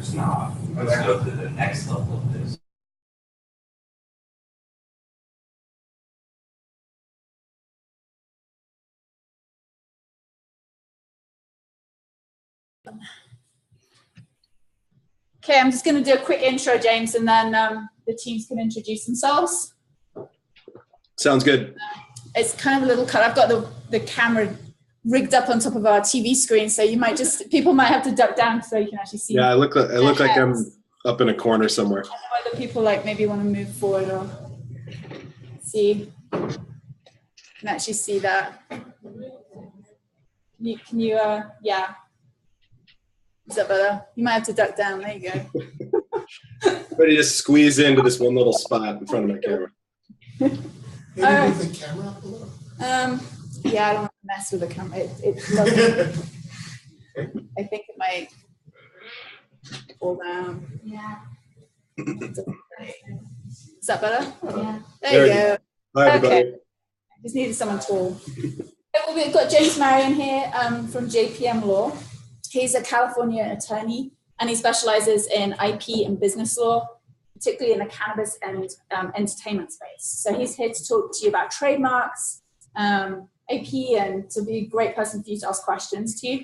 it's not. Let's go to the next level of this. Okay, I'm just going to do a quick intro, James, and then the teams can introduce themselves. Sounds good. It's kind of a little cut. I've got the camera rigged up on top of our TV screen, so you might people might have to duck down so you can actually see. Yeah, I look like I'm up in a corner somewhere. Whether people maybe want to move forward or see, can actually see that. Can you yeah. Is that better? You might have to duck down. There you go. Ready to squeeze into this one little spot in front of my camera. Maybe move the camera up a little. Yeah, I don't want to mess with the camera. It doesn't. I think it might fall down. Yeah. Is that better? Yeah. There you go. Hi, okay. everybody. I just needed someone tall. We've got James Marion here from JPM Law. He's a California attorney, and he specializes in IP and business law, particularly in the cannabis and entertainment space. So he's here to talk to you about trademarks, IP, and to be a great person for you to ask questions to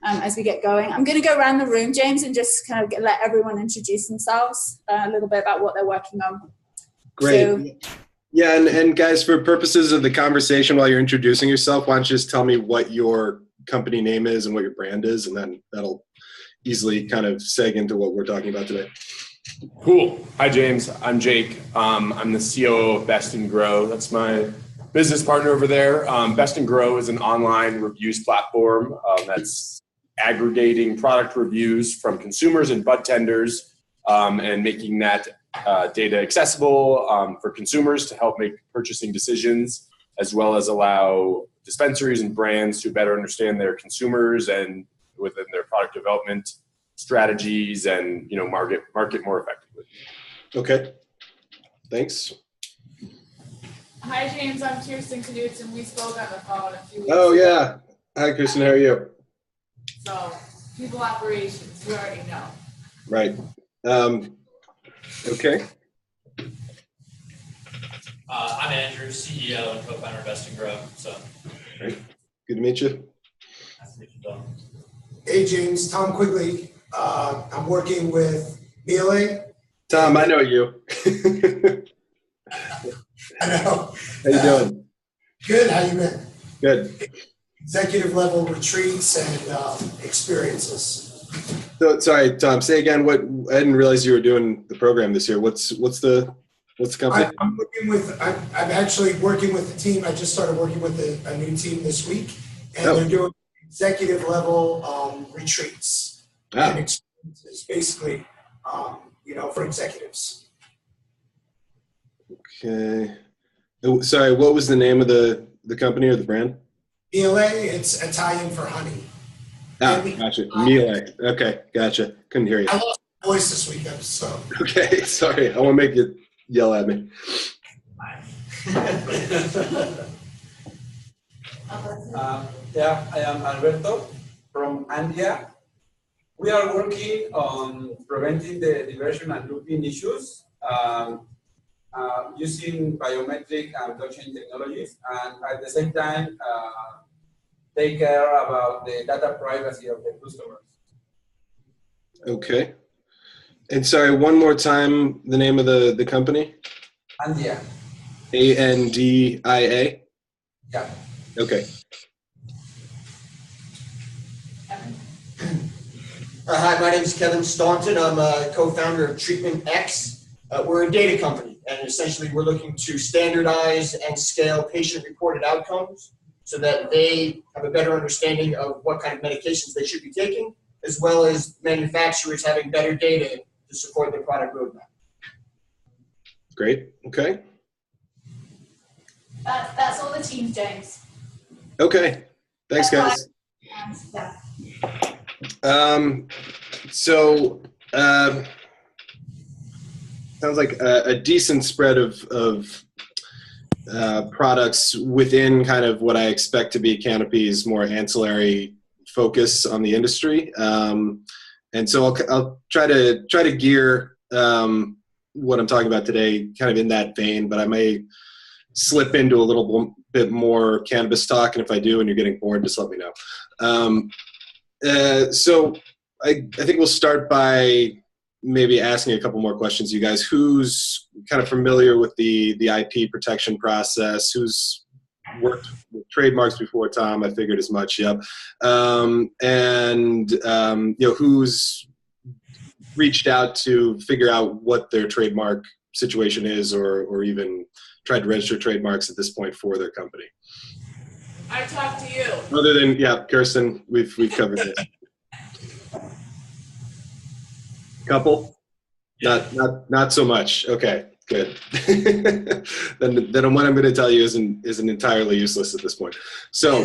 as we get going. I'm going to go around the room, James, and just kind of let everyone introduce themselves, a little bit about what they're working on. Great. So, yeah, and guys, for purposes of the conversation while you're introducing yourself, why don't you just tell me what your company name is and what your brand is, and then that'll easily kind of seg into what we're talking about today. Cool. Hi, James. I'm Jake. I'm the COO of Best and Grow. That's my business partner over there. Best and Grow is an online reviews platform that's aggregating product reviews from consumers and bud tenders and making that data accessible for consumers to help make purchasing decisions, as well as allow dispensaries and brands to better understand their consumers and within their product development strategies and market more effectively. Okay, thanks. hi, James. I'm Kirsten Knudsen. We spoke on the phone a few weeks Oh ago. yeah. Hi, Kristen. How are you? So, people operations, you already know. Right. Okay. I'm Andrew, CEO and co-founder of Best and Grow. So, Great. Good to meet you. nice to meet you, Bill. Hey, James. Tom Quigley. I'm working with BLA. Tom, I know you. I know. How you doing? Good. How you been? Good. Executive level retreats and experiences. So, sorry, Tom. Say again. What? I didn't realize you were doing the program this year. What's the company? I'm actually working with the team. I just started working with a new team this week, and they're doing executive level retreats and experiences, basically, for executives. Okay. Oh, sorry. What was the name of the company or the brand? BLA. It's Italian for honey. Gotcha. Miele. Okay, gotcha. Couldn't hear you. I lost my voice this weekend, so. Okay, sorry. I won't make you yell at me. Yeah, I am Alberto from India. We are working on preventing the diversion and looping issues using biometric and blockchain technologies, and at the same time take care about the data privacy of the customers. Okay. And sorry, one more time, the name of the company? Andia. ANDIA? Yeah. Okay. Hi, my name is Kevin Staunton. I'm a co-founder of Treatment X. We're a data company, and essentially we're looking to standardize and scale patient-reported outcomes so that they have a better understanding of what kind of medications they should be taking, as well as manufacturers having better data to support their product roadmap. Great. Okay. That's all the teams, James. Okay. Thanks, guys. Yeah. Sounds like a decent spread of products within kind of what I expect to be Canopy's more ancillary focus on the industry. And so I'll try to gear what I'm talking about today kind of in that vein, but I may slip into a little bit more cannabis talk, and if I do and you're getting bored, just let me know. So I think we'll start by maybe asking a couple more questions. You guys, who's kind of familiar with the IP protection process? Who's worked with trademarks before? Tom, I figured as much. Yep. Who's reached out to figure out what their trademark situation is, or even tried to register trademarks at this point for their company? I talked to you. Other than, Kirsten, we've covered this. Couple? Not so much. Okay, good. then what I'm going to tell you isn't entirely useless at this point. So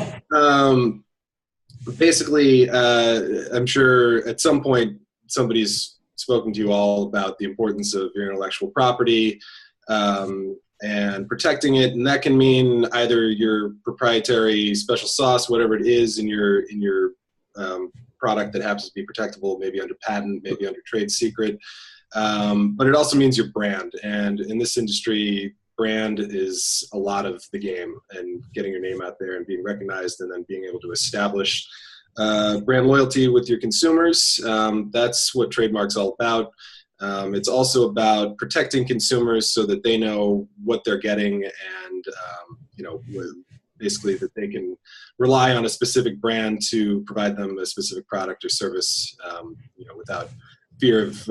basically, I'm sure at some point somebody's spoken to you all about the importance of your intellectual property and protecting it, and that can mean either your proprietary special sauce, whatever it is in your product that happens to be protectable, maybe under patent, maybe under trade secret. But it also means your brand. And in this industry, brand is a lot of the game, and getting your name out there and being recognized, and then being able to establish brand loyalty with your consumers. That's what trademark's all about. It's also about protecting consumers so that they know what they're getting, and basically that they can rely on a specific brand to provide them a specific product or service, without fear of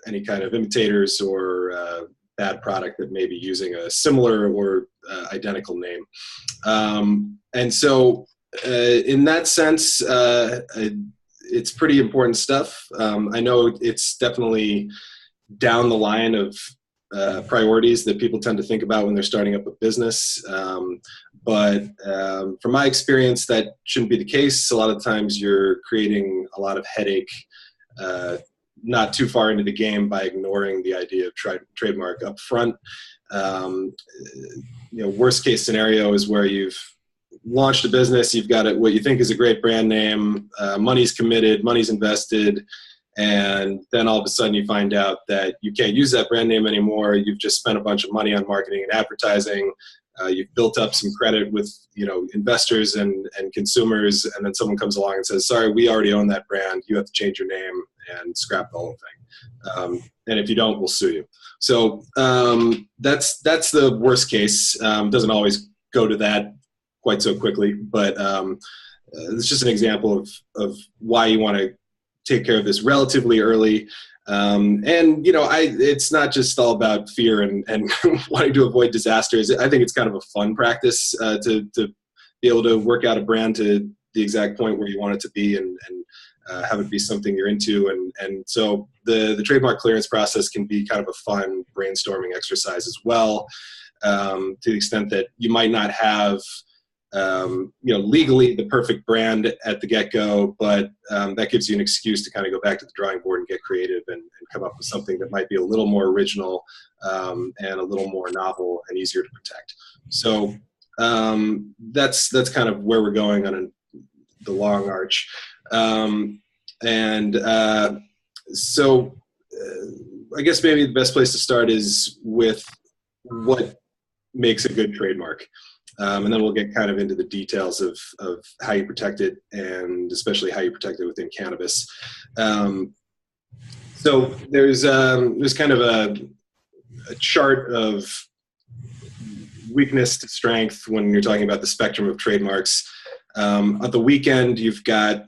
any kind of imitators or bad product that may be using a similar or identical name. And so in that sense, it's pretty important stuff. I know it's definitely down the line of priorities that people tend to think about when they're starting up a business. But from my experience, that shouldn't be the case. A lot of times you're creating a lot of headache not too far into the game by ignoring the idea of trademark up front. Worst case scenario is where you've launched a business, you've got what you think is a great brand name, money's committed, money's invested, and then all of a sudden you find out that you can't use that brand name anymore. You've just spent a bunch of money on marketing and advertising. You've built up some credit with investors and consumers, and then someone comes along and says, sorry, we already own that brand. You have to change your name and scrap the whole thing. And if you don't, we'll sue you. So that's the worst case. Doesn't always go to that quite so quickly, but it's just an example of why you want to take care of this relatively early. It's not just all about fear and wanting to avoid disasters. I think it's kind of a fun practice to be able to work out a brand to the exact point where you want it to be, and have it be something you're into. And so the trademark clearance process can be kind of a fun brainstorming exercise as well, to the extent that you might not have legally the perfect brand at the get-go, but that gives you an excuse to kind of go back to the drawing board and get creative and come up with something that might be a little more original and a little more novel and easier to protect. So that's kind of where we're going on the long arch. So I guess maybe the best place to start is with what makes a good trademark. And then we'll get kind of into the details of how you protect it, and especially how you protect it within cannabis. So there's kind of a chart of weakness to strength when you're talking about the spectrum of trademarks. At the weekend, you've got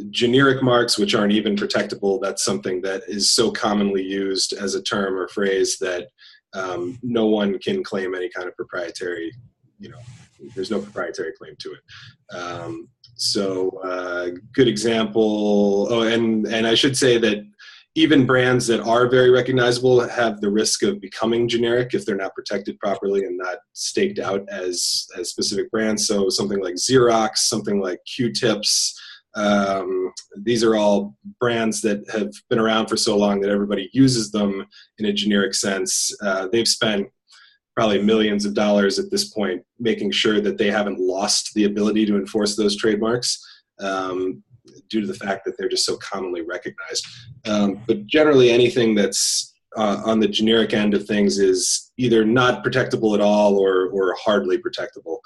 generic marks, which aren't even protectable. That's something that is so commonly used as a term or phrase that no one can claim any kind of proprietary, there's no proprietary claim to it. Good example. Oh, and I should say that even brands that are very recognizable have the risk of becoming generic if they're not protected properly and not staked out as specific brands. So something like Xerox, something like Q-tips, these are all brands that have been around for so long that everybody uses them in a generic sense. They've spent probably millions of dollars at this point making sure that they haven't lost the ability to enforce those trademarks. due to the fact that they're just so commonly recognized. But generally, anything that's on the generic end of things is either not protectable at all or hardly protectable.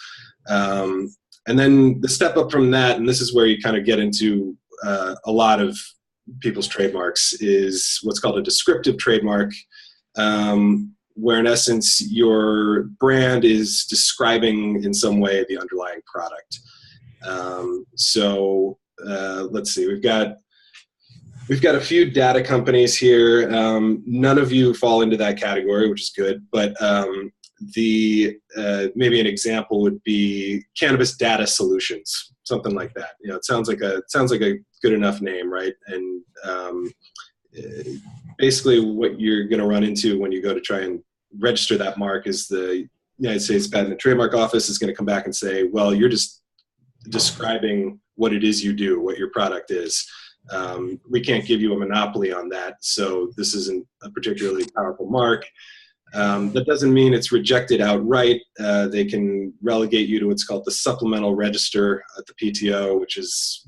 And then the step up from that, and this is where you kind of get into a lot of people's trademarks, is what's called a descriptive trademark, where in essence your brand is describing in some way the underlying product. Let's see, we've got a few data companies here. None of you fall into that category, which is good, but maybe an example would be Cannabis Data Solutions, something like that. You know, it sounds like a good enough name, right? And basically what you're going to run into when you go to try and register that mark is the United States Patent and Trademark Office is going to come back and say, well, you're just describing what it is you do, what your product is. We can't give you a monopoly on that, so this isn't a particularly powerful mark. That doesn't mean it's rejected outright. They can relegate you to what's called the supplemental register at the PTO, which is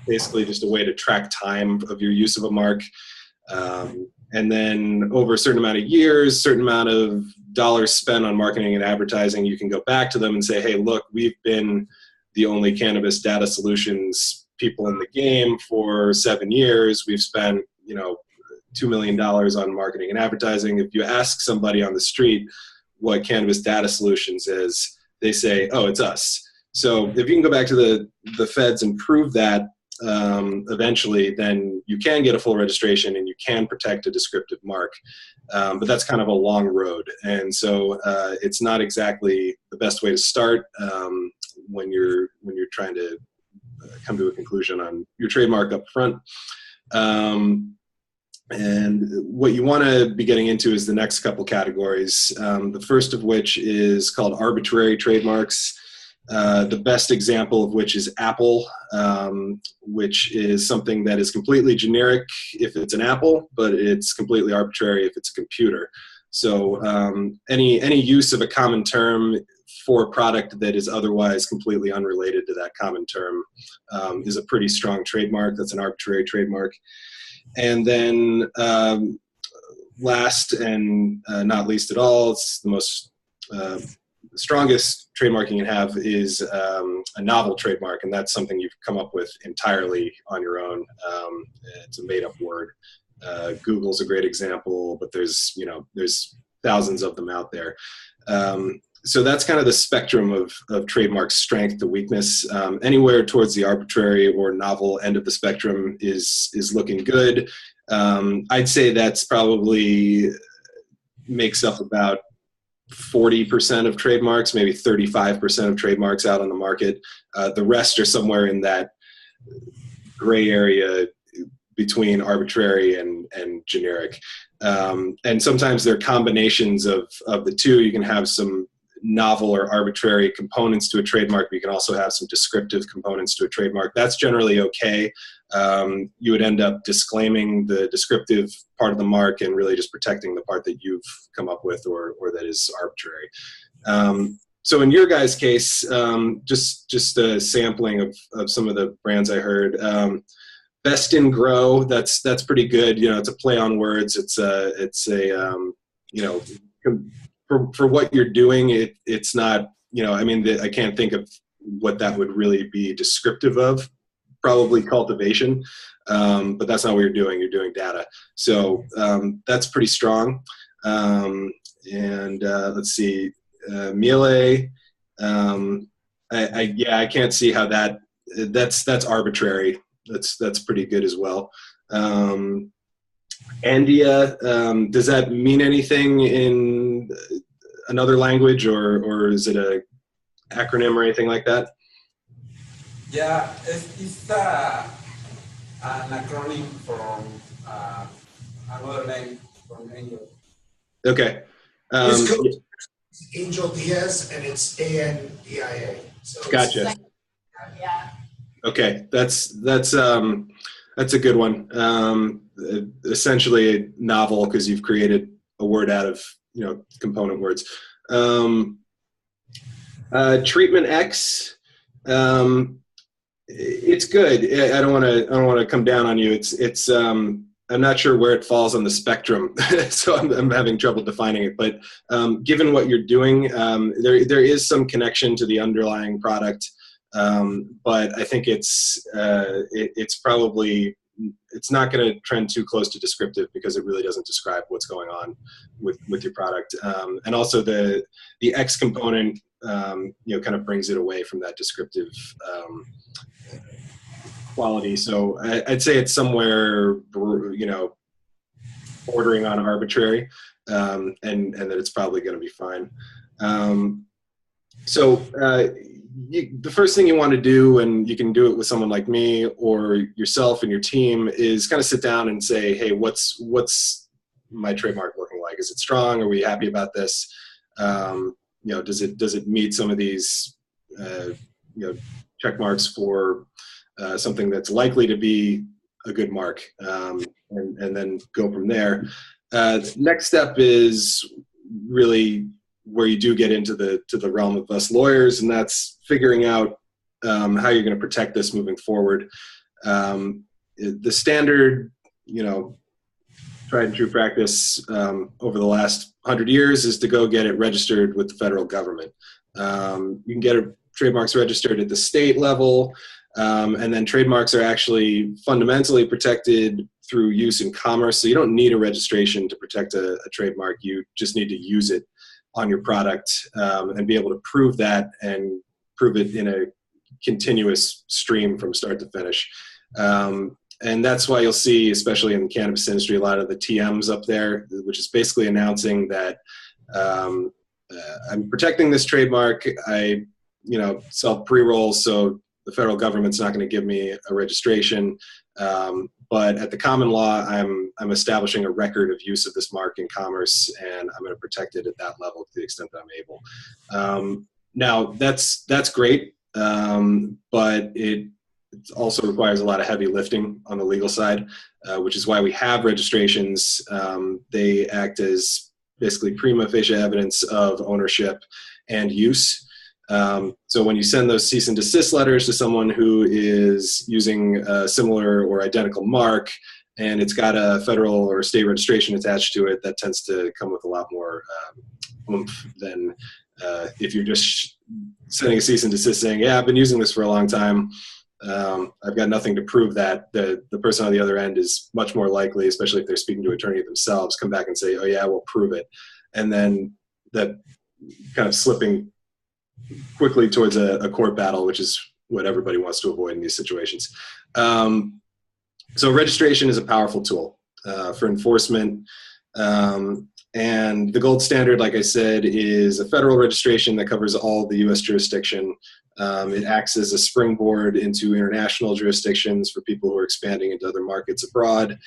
basically just a way to track time of your use of a mark. And then over a certain amount of years, certain amount of dollars spent on marketing and advertising, you can go back to them and say, hey, look, we've been the only cannabis data solutions people in the game for 7 years. We've spent, $2 million on marketing and advertising. If you ask somebody on the street what Cannabis Data Solutions is, they say, oh, it's us. So if you can go back to the feds and prove that eventually, then you can get a full registration and you can protect a descriptive mark. But that's kind of a long road. And so it's not exactly the best way to start when you're trying to come to a conclusion on your trademark up front. And what you want to be getting into is the next couple categories. The first of which is called arbitrary trademarks. The best example of which is Apple, which is something that is completely generic if it's an apple, but it's completely arbitrary if it's a computer. So any use of a common term for a product that is otherwise completely unrelated to that common term is a pretty strong trademark. That's an arbitrary trademark. And then last and not least at all, it's the most strongest trademark you can have is a novel trademark, and that's something you've come up with entirely on your own. It's a made-up word. Google's a great example, but there's thousands of them out there. So that's kind of the spectrum of trademark strength to weakness. Anywhere towards the arbitrary or novel end of the spectrum is looking good. I'd say that's probably makes up about 40% of trademarks, maybe 35% of trademarks out on the market. The rest are somewhere in that gray area between arbitrary and generic. And sometimes they're combinations of the two. You can have some novel or arbitrary components to a trademark, but you can also have some descriptive components to a trademark. That's generally okay. You would end up disclaiming the descriptive part of the mark and really just protecting the part that you've come up with or that is arbitrary. So in your guys' case, just a sampling of some of the brands I heard. Best in Grow, that's pretty good. It's a play on words. It's a for what you're doing, it's not, I can't think of what that would really be descriptive of. Probably cultivation, but that's not what you're doing. You're doing data. So that's pretty strong. Let's see, Miele. I can't see how that's arbitrary. That's pretty good as well. Andia, does that mean anything in another language, or is it a acronym or anything like that? Yeah, it's an acronym from another name from Angel. Okay. This code is Angel Diaz, and it's ANDIA. So gotcha. Yeah. Okay, that's a good one. Essentially novel because you've created a word out of component words. Treatment X. It's good. I don't want to come down on you. It's I'm not sure where it falls on the spectrum, so I'm having trouble defining it. But given what you're doing, there is some connection to the underlying product, but I think it's probably it's not going to trend too close to descriptive because it really doesn't describe what's going on with your product, and also the X component kind of brings it away from that descriptive quality. So I'd say it's somewhere, bordering on arbitrary, and that it's probably going to be fine. The first thing you want to do, and you can do it with someone like me or yourself and your team, is kind of sit down and say, hey, what's my trademark looking like? Is it strong? Are we happy about this? Does it meet some of these check marks for something that's likely to be a good mark, and then go from there. Next step is really where you do get into the realm of us lawyers, and that's figuring out how you're going to protect this moving forward. The standard, tried and true practice over the last 100 years is to go get it registered with the federal government. You can get trademarks registered at the state level. And then trademarks are actually fundamentally protected through use in commerce. So you don't need a registration to protect a trademark. You just need to use it on your product and be able to prove that and prove it in a continuous stream from start to finish. And that's why you'll see, especially in the cannabis industry, a lot of the TMs up there, which is basically announcing that I'm protecting this trademark. I sell pre-rolls, so the federal government's not going to give me a registration, but at the common law, I'm establishing a record of use of this mark in commerce, and I'm going to protect it at that level to the extent that I'm able. Now, that's great, but it also requires a lot of heavy lifting on the legal side, which is why we have registrations. They act as basically prima facie evidence of ownership and use. So when you send those cease and desist letters to someone who is using a similar or identical mark, and it's got a federal or state registration attached to it, that tends to come with a lot more oomph than if you're just sending a cease and desist saying, yeah, I've been using this for a long time. I've got nothing to prove that. The person on the other end is much more likely, especially if they're speaking to an attorney themselves, come back and say, oh yeah, we'll prove it. And then that kind of slipping quickly towards a court battle, which is what everybody wants to avoid in these situations. So registration is a powerful tool for enforcement. And the gold standard, like I said, is a federal registration that covers all the U.S. jurisdiction. It acts as a springboard into international jurisdictions for people who are expanding into other markets abroad.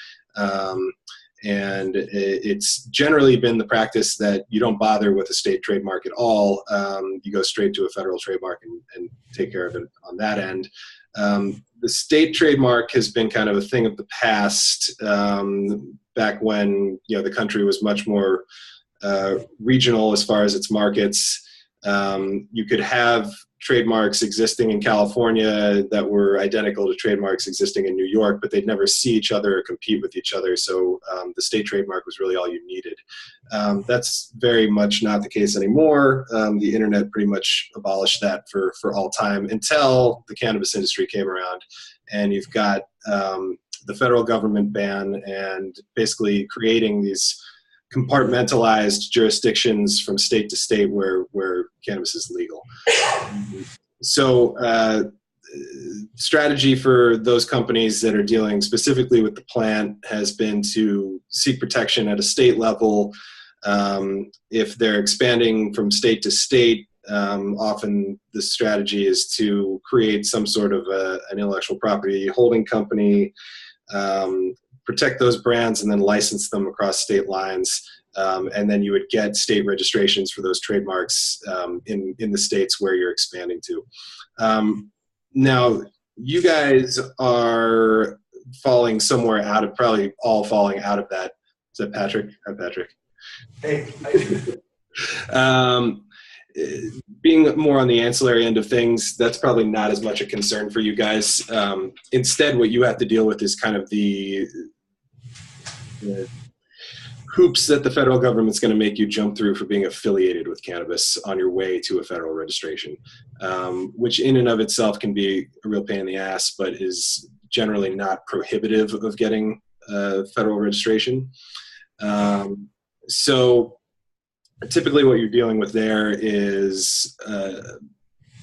And it's generally been the practice that you don't bother with a state trademark at all. You go straight to a federal trademark and take care of it on that end. The state trademark has been kind of a thing of the past, back when the country was much more regional as far as its markets. You could have trademarks existing in California that were identical to trademarks existing in New York, but they'd never see each other or compete with each other. So the state trademark was really all you needed. That's very much not the case anymore. The internet pretty much abolished that for all time until the cannabis industry came around, and you've got the federal government ban and basically creating these compartmentalized jurisdictions from state to state where cannabis is legal. So strategy for those companies that are dealing specifically with the plant has been to seek protection at a state level. If they're expanding from state to state, often the strategy is to create some sort of an intellectual property holding company, protect those brands, and then license them across state lines. And then you would get state registrations for those trademarks in the states where you're expanding to. Now, you guys are falling somewhere out of, probably all falling out of that. Is that Patrick? Hi, Patrick. Hey. being more on the ancillary end of things, that's probably not as much a concern for you guys. Instead, what you have to deal with is kind of the hoops that the federal government's going to make you jump through for being affiliated with cannabis on your way to a federal registration, which in and of itself can be a real pain in the ass, but is generally not prohibitive of getting federal registration. So typically what you're dealing with there is a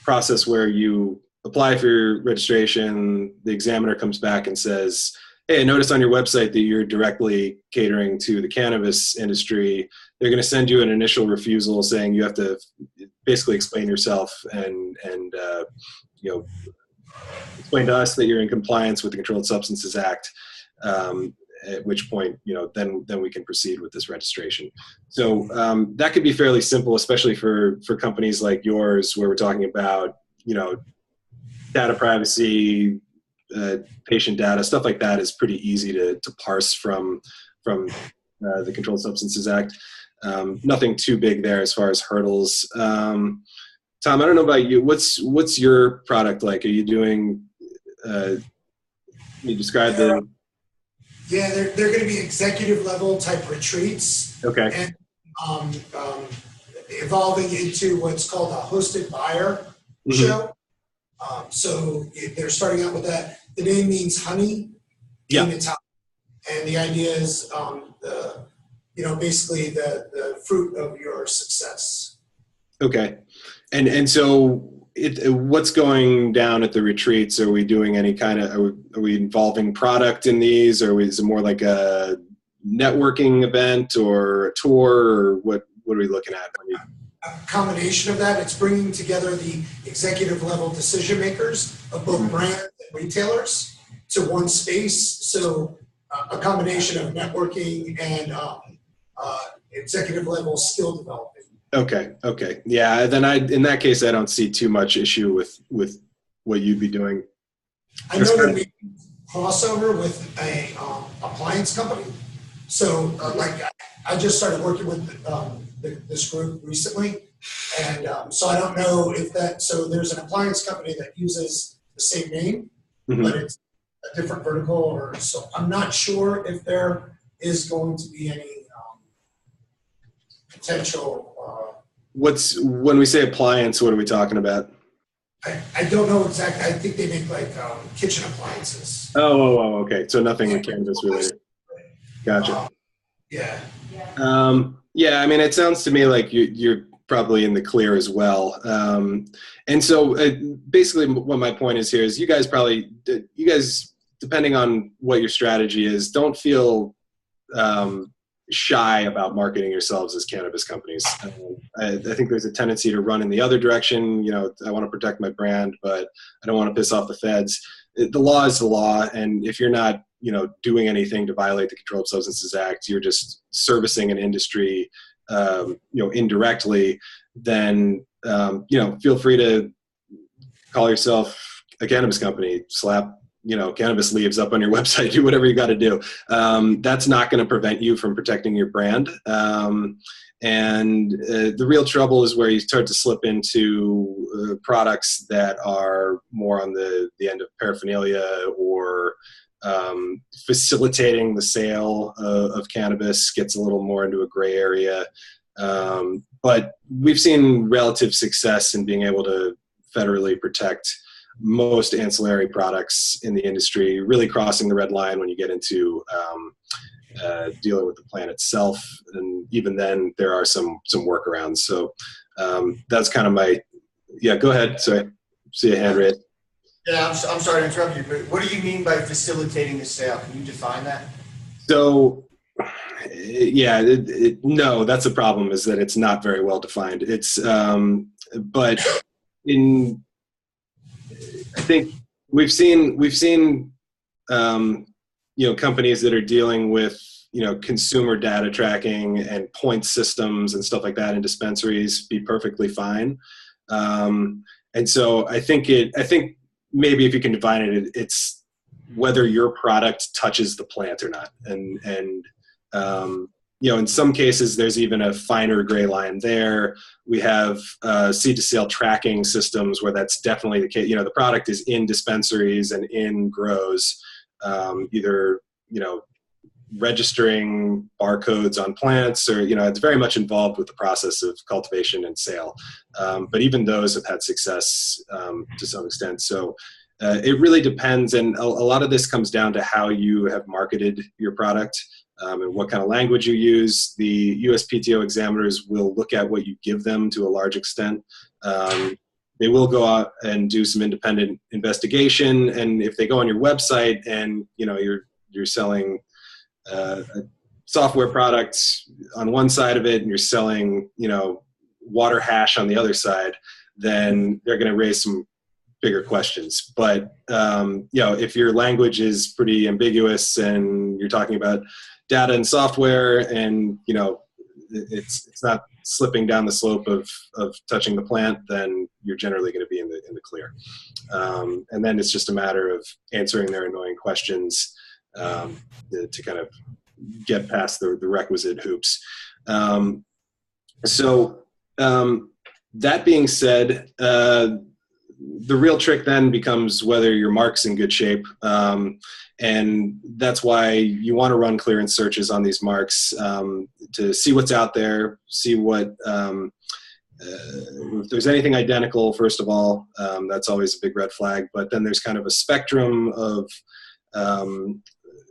process where you apply for your registration, the examiner comes back and says, hey, I noticed on your website that you're directly catering to the cannabis industry. They're going to send you an initial refusal saying you have to basically explain yourself and explain to us that you're in compliance with the Controlled Substances Act. At which point, then we can proceed with this registration. So that could be fairly simple, especially for companies like yours, where we're talking about, data privacy, patient data, stuff like that is pretty easy to parse from the Controlled Substances Act. Nothing too big there as far as hurdles. Tom, I don't know about you. What's your product like? Are you doing? Can you describe the? Yeah, they're going to be executive level type retreats. Okay. And evolving into what's called a hosted buyer show. So they're starting out with that. The name means honey in Italian, and the idea is basically the fruit of your success. Okay, and so what's going down at the retreats? Are we doing any kind of? Are we involving product in these, or is it more like a networking event or a tour, or what are we looking at? A combination of that. It's bringing together the executive level decision makers of both brands and retailers to one space. So a combination of networking and executive level skill development. Okay. Yeah, then in that case, I don't see too much issue with what you'd be doing. I know that we crossover with a appliance company. So I just started working with this group recently, and so I don't know if that. So there's an appliance company that uses the same name, but it's a different vertical, or so. I'm not sure if there is going to be any potential. When we say appliance, what are we talking about? I don't know exactly. I think they make like kitchen appliances. Oh, okay. So nothing in cannabis related. Gotcha. Yeah. Yeah, I mean, it sounds to me like you're probably in the clear as well. And so basically what my point is here is you guys, depending on what your strategy is, don't feel shy about marketing yourselves as cannabis companies. I think there's a tendency to run in the other direction. I want to protect my brand, but I don't want to piss off the feds. The law is the law, and if you're not doing anything to violate the Controlled Substances Act, you're just servicing an industry, indirectly, then, feel free to call yourself a cannabis company, slap, cannabis leaves up on your website, do whatever you got to do. That's not going to prevent you from protecting your brand. And the real trouble is where you start to slip into products that are more on the end of paraphernalia or facilitating the sale of cannabis. Gets a little more into a gray area. But we've seen relative success in being able to federally protect most ancillary products in the industry, really crossing the red line when you get into dealing with the plant itself. And even then there are some workarounds. So that's kind of go ahead. Sorry. See a hand raised. Yeah, I'm sorry to interrupt you, but what do you mean by facilitating the sale? Can you define that? So, yeah, no, that's the problem, is that it's not very well defined. It's, but I think we've seen, companies that are dealing with, consumer data tracking and point systems and stuff like that in dispensaries be perfectly fine. And so I think maybe if you can define it, it's whether your product touches the plant or not. And in some cases, there's even a finer gray line there. We have seed to sale tracking systems where that's definitely the case. The product is in dispensaries and in grows, either, registering barcodes on plants, or it's very much involved with the process of cultivation and sale, but even those have had success to some extent. So it really depends, and a lot of this comes down to how you have marketed your product and what kind of language you use. The USPTO examiners will look at what you give them to a large extent. They will go out and do some independent investigation, and if they go on your website and you're selling a software product on one side of it and you're selling water hash on the other side, then they're going to raise some bigger questions. But if your language is pretty ambiguous and you're talking about data and software, and it's not slipping down the slope of touching the plant, then you're generally going to be in the clear. And then it's just a matter of answering their annoying questions to kind of get past the requisite hoops. That being said, the real trick then becomes whether your mark's in good shape. And that's why you want to run clearance searches on these marks to see what's out there, see what, if there's anything identical, first of all, that's always a big red flag. But then there's kind of a spectrum of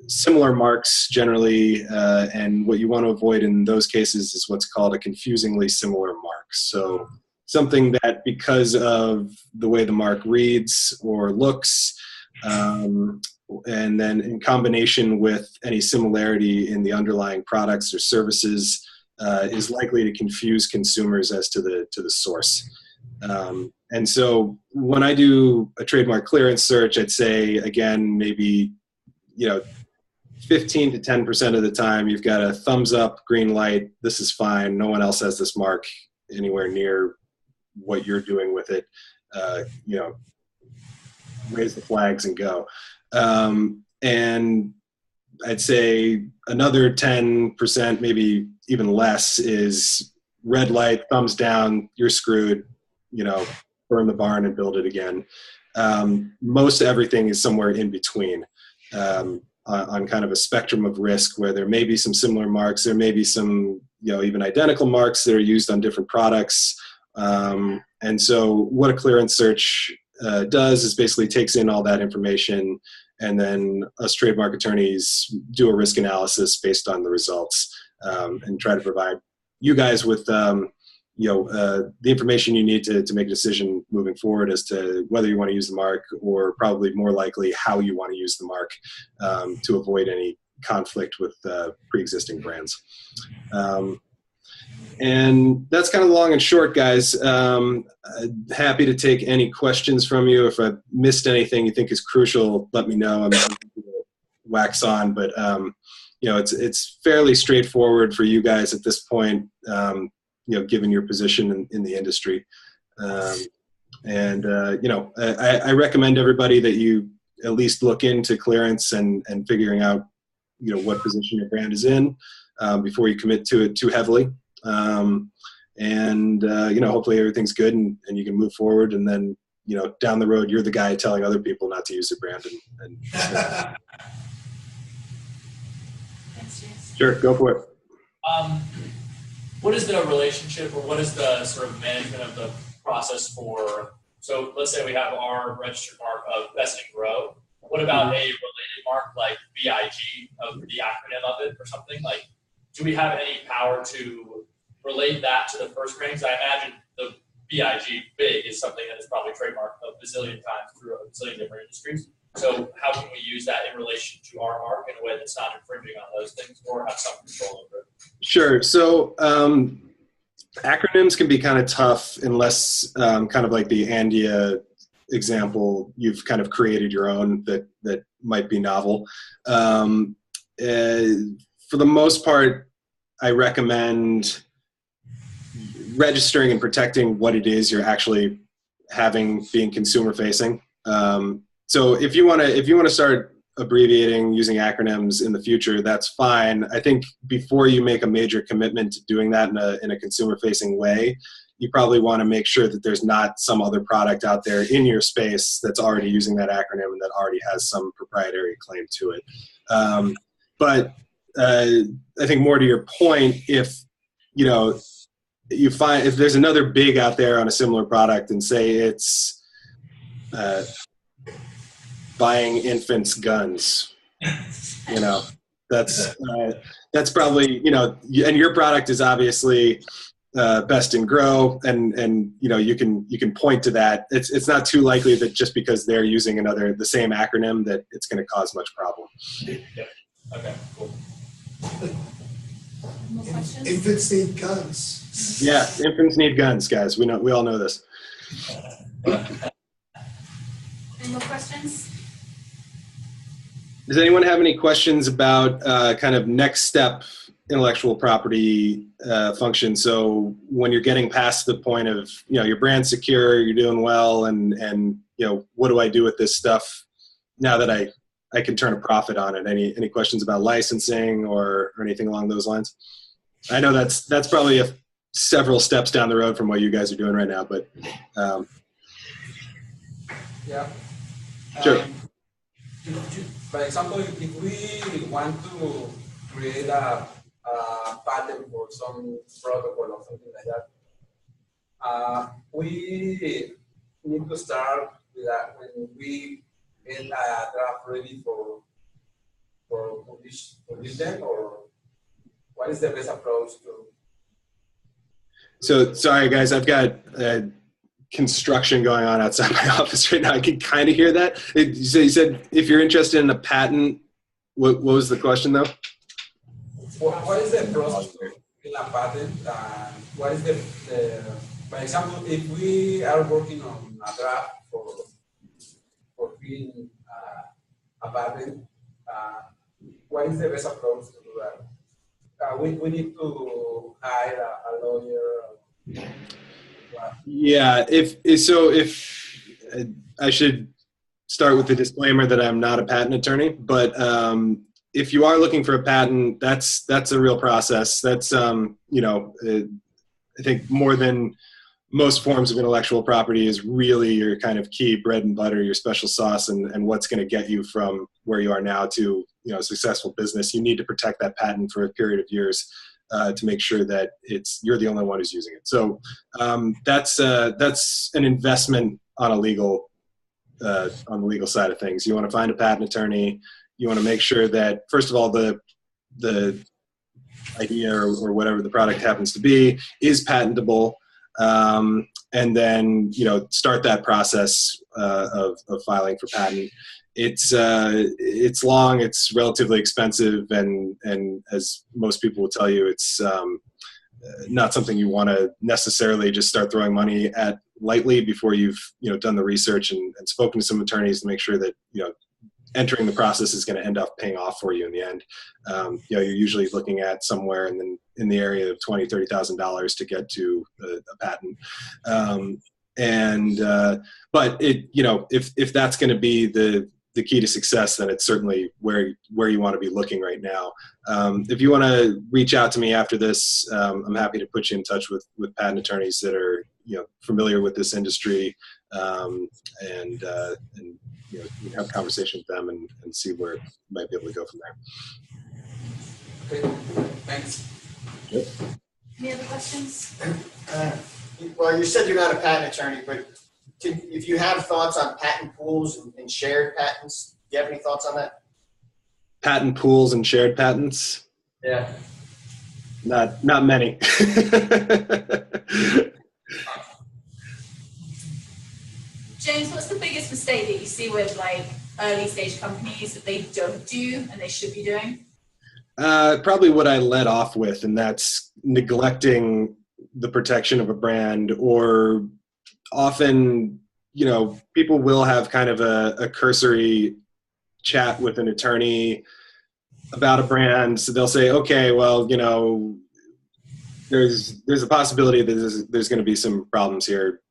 similar marks generally, and what you want to avoid in those cases is what's called a confusingly similar mark. So something that, because of the way the mark reads or looks, and then in combination with any similarity in the underlying products or services, is likely to confuse consumers as to the source. And so when I do a trademark clearance search, I'd say, again, maybe 15 to 10% of the time you've got a thumbs up, green light, this is fine, no one else has this mark anywhere near what you're doing with it, raise the flags and go. And I'd say another 10%, maybe even less, is red light, thumbs down, you're screwed, burn the barn and build it again. Most everything is somewhere in between, on kind of a spectrum of risk, where there may be some similar marks, there may be some, even identical marks that are used on different products. And so what a clearance search does is basically takes in all that information, and then us trademark attorneys do a risk analysis based on the results, and try to provide you guys with the information you need to make a decision moving forward as to whether you want to use the mark, or probably more likely how you want to use the mark, to avoid any conflict with pre-existing brands. And that's kind of long and short, guys. Happy to take any questions from you. If I've missed anything you think is crucial, let me know. I'm happy to wax on, but it's fairly straightforward for you guys at this point, given your position in the industry. I recommend everybody that you at least look into clearance and figuring out, what position your brand is in, before you commit to it too heavily. Hopefully everything's good and you can move forward, and then, down the road, you're the guy telling other people not to use their brand. Sure, go for it. What is the relationship, or what is the sort of management of the process for, so let's say we have our registered mark of Best and Grow. What about a related mark like BIG, of the acronym of it or something? Like, do we have any power to relate that to the first brand? Because I imagine the BIG big is something that is probably trademarked a bazillion times through a bazillion different industries. So how can we use that in relation to our mark in a way that's not infringing on those things, or have some control over it? Sure. So acronyms can be kind of tough unless, kind of like the Andia example, you've kind of created your own that might be novel. For the most part, I recommend registering and protecting what it is you're actually having being consumer facing. So if you want to start abbreviating, using acronyms in the future, that's fine. I think before you make a major commitment to doing that in a consumer-facing way, you probably want to make sure that there's not some other product out there in your space that's already using that acronym and that already has some proprietary claim to it. But I think more to your point, if you find if there's another big out there on a similar product, and say it's buying infants guns, that's probably, and your product is obviously best in grow, and you can point to that. It's not too likely that just because they're using the same acronym that it's going to cause much problem. Yep. Okay, cool. More questions? Infants need guns. Yeah, infants need guns, guys. We all know this. Any more questions? Does anyone have any questions about kind of next step intellectual property function? So when you're getting past the point of, your brand's secure, you're doing well, and what do I do with this stuff now that I can turn a profit on it? Any questions about licensing or anything along those lines? I know that's probably several steps down the road from what you guys are doing right now, but yeah. Sure. For example, if we want to create a patent for some protocol or something like that, we need to start with that when we get a draft ready for publish them, or what is the best approach to? So sorry guys, I've got construction going on outside my office right now. I can kind of hear that. So you said if you're interested in a patent, what was the question though? What is the process to get a patent? What is the, for example, if we are working on a draft for being a patent, what is the best approach to do that? We need to hire a lawyer. Yeah, if I should start with the disclaimer that I'm not a patent attorney, but if you are looking for a patent, that's a real process. That's I think more than most forms of intellectual property is really your kind of key bread and butter, your special sauce, and what's going to get you from where you are now to a successful business. You need to protect that patent for a period of years to make sure that you're the only one who's using it. So that's an investment on the legal side of things. You want to find a patent attorney. You want to make sure that, first of all, the idea or whatever the product happens to be is patentable, and then start that process of filing for patent. It's long, it's relatively expensive, and as most people will tell you, it's not something you want to necessarily just start throwing money at lightly before you've done the research and spoken to some attorneys to make sure that entering the process is going to end up paying off for you in the end. You're usually looking at somewhere in the area of $20,000-$30,000 to get to a patent. But if that's going to be the key to success, then it's certainly where you want to be looking right now. If you want to reach out to me after this, I'm happy to put you in touch with patent attorneys that are familiar with this industry, and you can have a conversation with them and see where you might be able to go from there. Okay, thanks. Yep. Any other questions? Well, you said you're not a patent attorney, but if you have thoughts on patent pools and shared patents, do you have any thoughts on that? Patent pools and shared patents? Yeah. Not many. James, what's the biggest mistake that you see with early stage companies that they don't do and they should be doing? Probably what I led off with, and that's neglecting the protection of a brand, or often, people will have kind of a cursory chat with an attorney about a brand. So they'll say, okay, well, there's a possibility that there's going to be some problems here.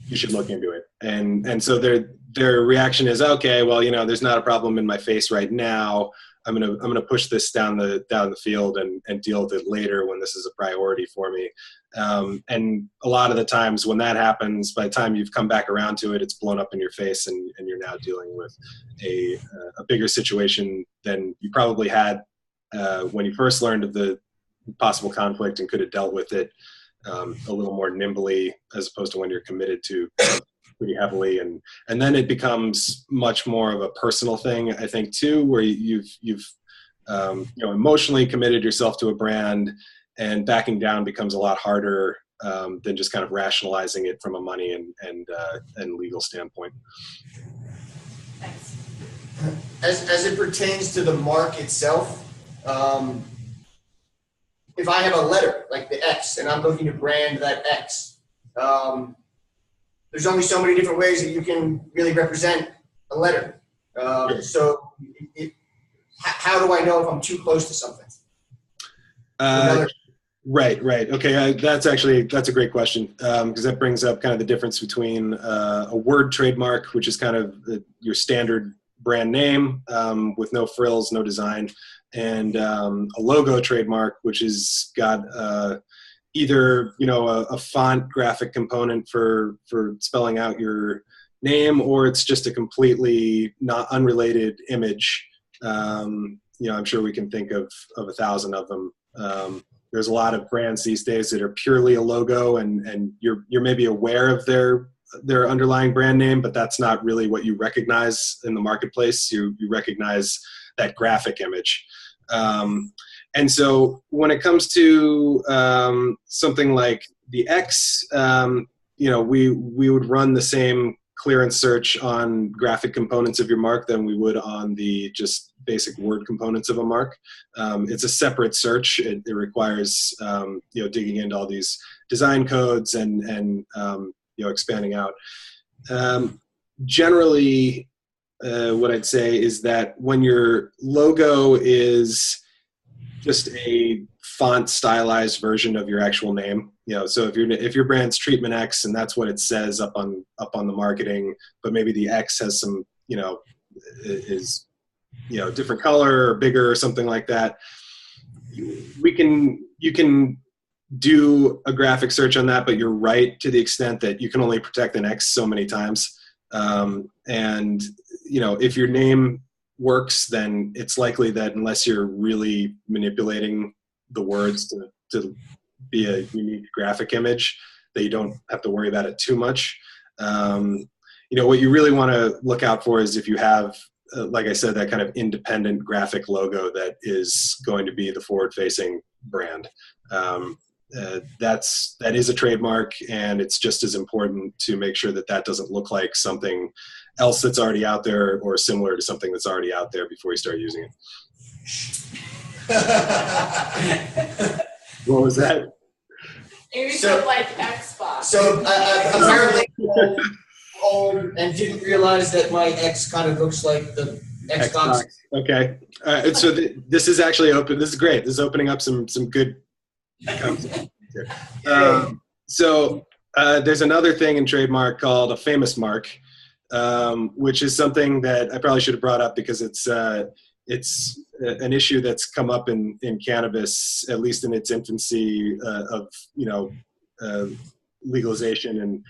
you should look into it. And so their reaction is, okay, well, there's not a problem in my face right now. I'm gonna push this down the field and deal with it later when this is a priority for me. And a lot of the times when that happens, by the time you've come back around to it, it's blown up in your face, and you're now dealing with a bigger situation than you probably had when you first learned of the possible conflict and could have dealt with it a little more nimbly, as opposed to when you're committed to pretty heavily, and then it becomes much more of a personal thing, I think, too, where you've emotionally committed yourself to a brand, and backing down becomes a lot harder than just kind of rationalizing it from a money and legal standpoint. Thanks. As it pertains to the mark itself, if I have a letter like the X and I'm looking to brand that X, there's only so many different ways that you can really represent a letter. So how do I know if I'm too close to something? Right. Okay, that's a great question, because that brings up kind of the difference between a word trademark, which is kind of your standard brand name with no frills, no design, and a logo trademark, which has got either a font graphic component for spelling out your name, or it's just a completely not unrelated image. I'm sure we can think of 1,000 of them. There's a lot of brands these days that are purely a logo, and you're maybe aware of their underlying brand name, but that's not really what you recognize in the marketplace. You recognize that graphic image. And so when it comes to something like the X, we would run the same clearance search on graphic components of your mark than we would on the just basic word components of a mark. It's a separate search. It requires digging into all these design codes and expanding out. Generally, what I'd say is that when your logo is just a font stylized version of your actual name, so if your brand's Treatment X and that's what it says up on the marketing, but maybe the X has some is different color or bigger or something like that, you can do a graphic search on that, but you're right to the extent that you can only protect an X so many times. And if your name works, then it's likely that unless you're really manipulating the words to be a unique graphic image, that you don't have to worry about it too much. What you really want to look out for is if you have, like I said, that kind of independent graphic logo that is going to be the forward-facing brand. That is a trademark, and it's just as important to make sure that doesn't look like something else that's already out there or similar to something that's already out there before you start using it. What was that? Maybe so, like Xbox. So apparently old and didn't realize that my X kind of looks like the Xbox. Okay. So this is actually open. This is great. This is opening up some good concepts here. So there's another thing in trademark called a famous mark, which is something that I probably should have brought up because it's an issue that's come up in cannabis, at least in its infancy of legalization, and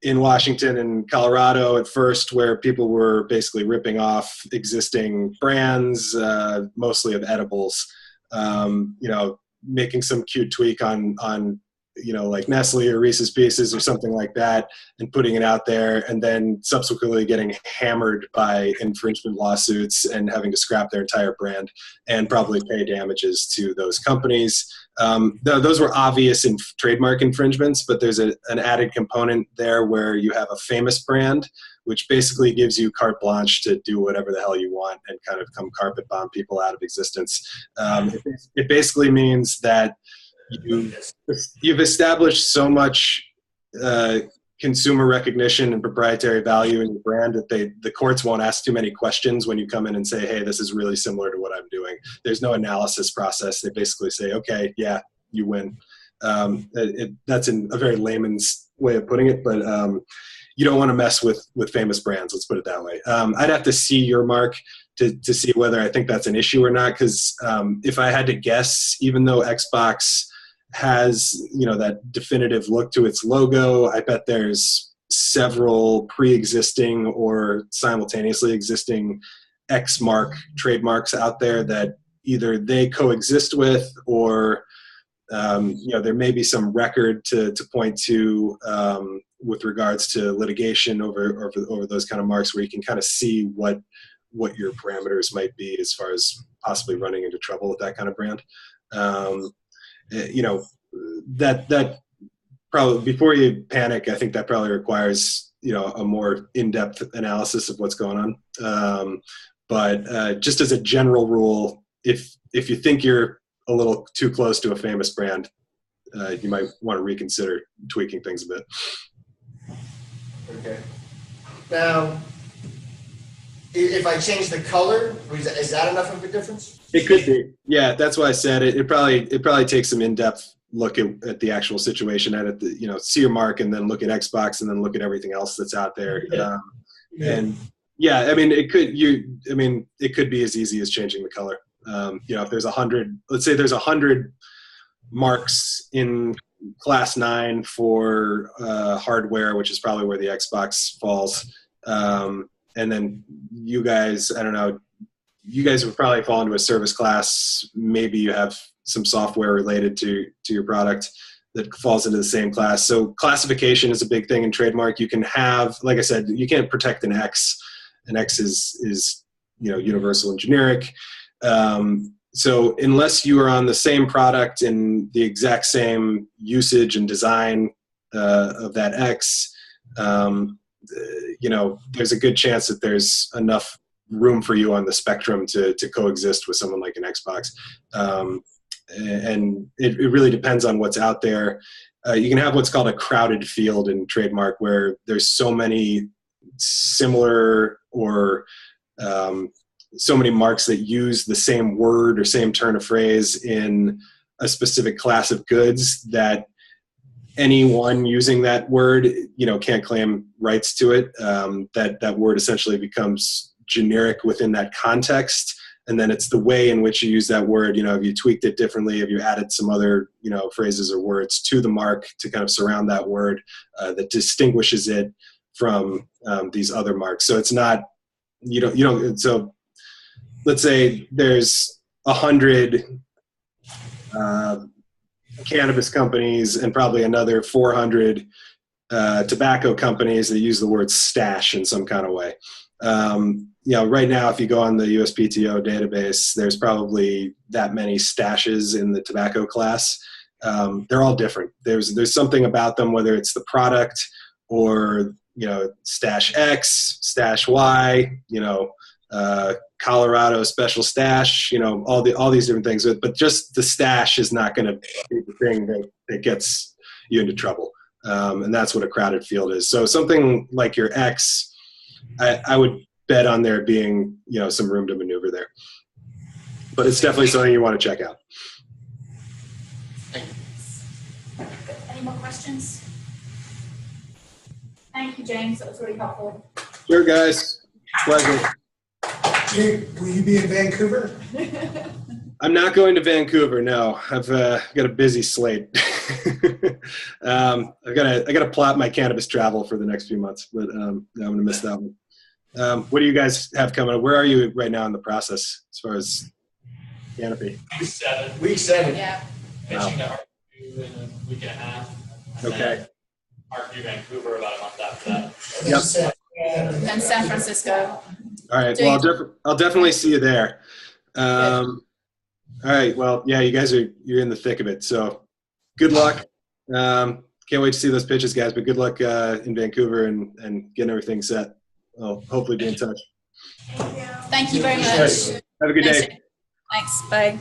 in Washington and Colorado at first, where people were basically ripping off existing brands, mostly of edibles, making some cute tweak on like Nestle or Reese's Pieces or something like that, and putting it out there, and then subsequently getting hammered by infringement lawsuits and having to scrap their entire brand and probably pay damages to those companies. Those were obvious in trademark infringements, but there's an added component there where you have a famous brand, which basically gives you carte blanche to do whatever the hell you want and kind of come carpet bomb people out of existence. It basically means that you've established so much consumer recognition and proprietary value in your brand that the courts won't ask too many questions when you come in and say, hey, this is really similar to what I'm doing. There's no analysis process. They basically say, okay, yeah, you win. That's in a very layman's way of putting it, but you don't want to mess with famous brands. Let's put it that way. I'd have to see your mark to see whether I think that's an issue or not. Because if I had to guess, even though Xbox has, you know, that definitive look to its logo, I bet there's several pre-existing or simultaneously existing X mark trademarks out there that either they coexist with, or you know, there may be some record to point to with regards to litigation over those kind of marks, where you can kind of see what your parameters might be as far as possibly running into trouble with that kind of brand. You know, that probably, before you panic, I think that probably requires, you know, a more in-depth analysis of what's going on. But just as a general rule, if you think you're a little too close to a famous brand, you might want to reconsider tweaking things a bit. Okay. Now, if I change the color, is that enough of a difference? It could be. Yeah, that's why I said it. It probably takes some in-depth look at the actual situation, and at the, you know, see your mark, and then look at Xbox, and then look at everything else that's out there. And yeah, I mean, it could be as easy as changing the color. You know, if there's 100, let's say there's 100 marks in class 9 for hardware, which is probably where the Xbox falls. And then you guys, I don't know, you guys would probably fall into a service class. Maybe you have some software related to your product that falls into the same class. So classification is a big thing in trademark. You can have, like I said, you can't protect an X. An X is you know, universal and generic. So unless you are on the same product and the exact same usage and design of that X, you know, there's a good chance that there's enough room for you on the spectrum to coexist with someone like an Xbox. And it really depends on what's out there. You can have what's called a crowded field in trademark, where there's so many similar or so many marks that use the same word or same turn of phrase in a specific class of goods that anyone using that word, you know, can't claim rights to it. That word essentially becomes generic within that context. And then it's the way in which you use that word. You know, if you tweaked it differently, if you added some other, you know, phrases or words to the mark to kind of surround that word, that distinguishes it from these other marks. So it's not, you don't, so let's say there's 100 cannabis companies and probably another 400 tobacco companies that use the word stash in some kind of way. You know, right now, if you go on the USPTO database, there's probably that many stashes in the tobacco class. They're all different. There's something about them, whether it's the product or, you know, stash X, stash Y, you know, Colorado special stash, you know, all these different things. But just the stash is not going to be the thing that gets you into trouble. And that's what a crowded field is. So something like your X, I would bet on there being, you know, some room to maneuver there. But it's definitely something you want to check out. Any more questions? Thank you, James. That was really helpful. Sure, guys. Pleasure. Jake, will you be in Vancouver? I'm not going to Vancouver. No, I've got a busy slate. I got to plot my cannabis travel for the next few months, but I'm going to miss that one. What do you guys have coming up? Where are you right now in the process as far as Canopy? Week 7. Yeah. Pitching to RQ in a week and a half. And Okay. RQ Vancouver about a month after that. Yep. And San Francisco. All right. Well, I'll definitely see you there. All right. Well, yeah, you're in the thick of it. So good luck. Can't wait to see those pitches, guys, but good luck in Vancouver and getting everything set. I'll hopefully be in touch. Thank you very much. Have a good day. Thanks. Bye.